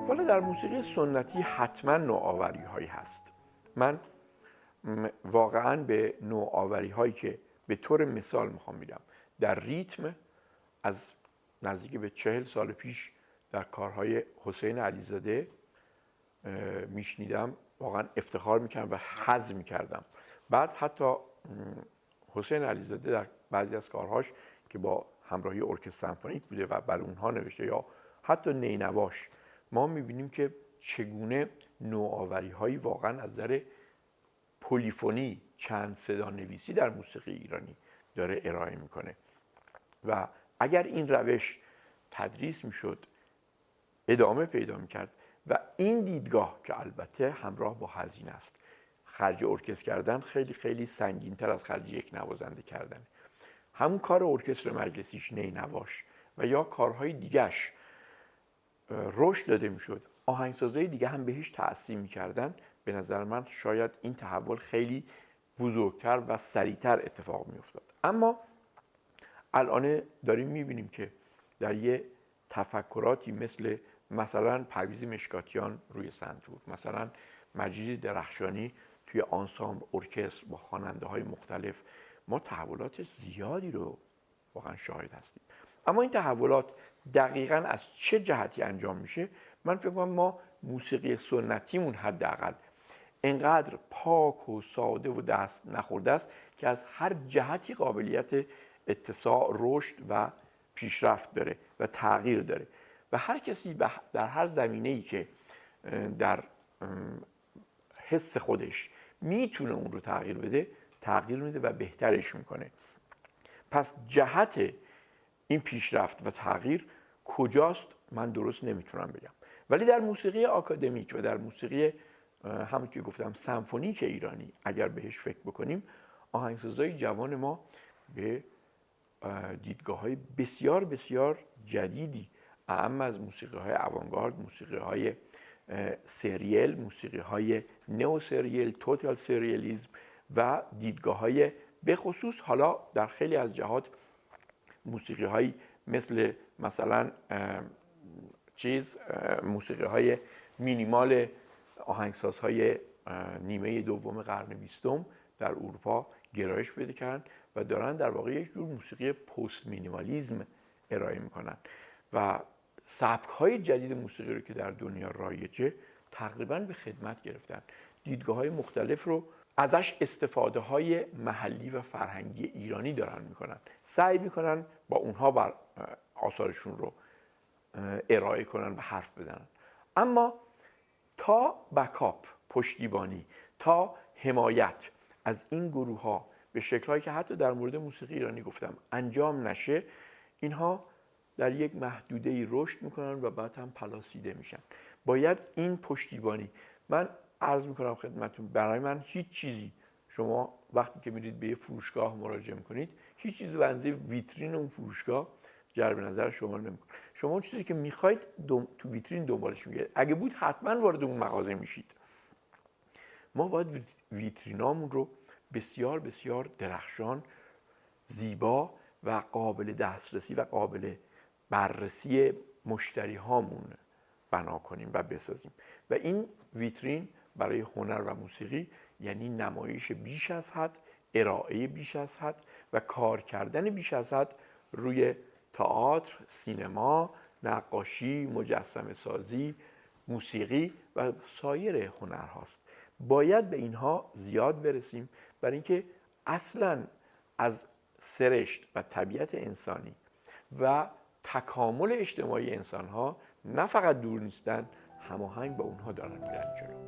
والا در موسیقی سنتی حتما نوآوری هایی هست. من واقعا به نوآوری هایی که به طور مثال میخوام میگم در ریتم از نزدیک به 40 سال پیش در کارهای حسین علیزاده میشنیدم، واقعا افتخار میکردم و حظ میکردم. بعد حتی حسین علیزاده در بعضی از کارهاش که با همراهی ارکستر سمفونیک بوده و بر اونها نوشته یا حتی نینواش، ما میبینیم که چگونه نوآوری هایی واقعا از نظر پلیفونی، چند صدا نویسی در موسیقی ایرانی داره ارائه میکنه و اگر این روش تدریس میشد ادامه پیدا میکرد و این دیدگاه که البته همراه با هزینه است، خرج ارکستر کردن خیلی خیلی سنگین‌تر از خرج یک نوازنده کردن، همون کار ارکستر مجلسیش، نینواش و یا کارهای دیگهش رشد داده میشد، آهنگسازهای دیگه هم بهش تأثیر میکردن، به نظر من شاید این تحول خیلی بزرگتر و سریعتر اتفاق میافتاد. اما الان داریم میبینیم که در یه تفکراتی مثلا پرویز مشکاتیان روی سنتور، مثلا مجید درخشانی توی آنسامبل ارکستر با خواننده های مختلف، ما تحولات زیادی رو واقعا شاهد هستیم. اما این تحولات دقیقاً از چه جهتی انجام میشه؟ من فکر کنم ما موسیقی سنتیمون حداقل انقدر پاک و ساده و دست نخورده است که از هر جهتی قابلیت اتساع، رشد و پیشرفت داره و تغییر داره و هر کسی در هر زمینه‌ای که در حس خودش میتونه اون رو تغییر بده، تغییر میده و بهترش میکنه. پس جهت این پیشرفت و تغییر کجاست من درست نمیتونم بگم، ولی در موسیقی آکادمیک و در موسیقی همون که گفتم سمفونیک ایرانی اگر بهش فکر بکنیم، آهنگسازهای جوان ما به دیدگاه‌های بسیار بسیار جدیدی، اعم از موسیقی‌های اوانگارد، موسیقی‌های سریل، موسیقی‌های نئو سریل، توتال سریالیسم و دیدگاه‌های به خصوص حالا در خیلی از جهات موسیقی‌هایی مثلا موسیقی‌های مینیمال آهنگسازهای نیمه دوم قرن 20 در اروپا گرایش پیدا کردن و دارن در واقع یک جور موسیقی پست مینیمالیسم ارائه میکنن و سبک‌های جدید موسیقی رو که در دنیا رایجه تقریباً به خدمت گرفتن، دیدگاه‌های مختلف رو ازش استفاده های محلی و فرهنگی ایرانی دارن میکنن، سعی میکنن با اونها بر آثارشون رو ارائه کنن و حرف بزنن. اما تا بکاپ، پشتیبانی، تا حمایت از این گروه ها به شکل‌هایی که حتی در مورد موسیقی ایرانی گفتم انجام نشه، اینها در یک محدوده‌ای رشد میکنن و بعد هم پلاسیده میشن. باید این پشتیبانی، من عرض میکنم خدمتتون، برای من هیچ چیزی، شما وقتی که میرید به یه فروشگاه مراجعه میکنید، هیچ چیزی بنظیر ویترین اون فروشگاه جلب نظر شما نمیکنه. شما اون چیزی که میخواید تو ویترین دنبالش میگردید، اگه بود حتما وارد اون مغازه میشید. ما باید ویترینامون رو بسیار بسیار درخشان، زیبا و قابل دسترسی و قابل بررسی مشتری هامون بنا کنیم و بسازیم و این ویترین برای هنر و موسیقی یعنی نمایش بیش از حد، ارائه بیش از حد و کار کردن بیش از حد روی تئاتر، سینما، نقاشی، مجسمه سازی، موسیقی و سایر هنرهاست. باید به اینها زیاد برسیم، برای اینکه اصلاً از سرشت و طبیعت انسانی و تکامل اجتماعی انسان‌ها نه فقط دور نیستن، هماهنگ با اونها دارن میرن جلو.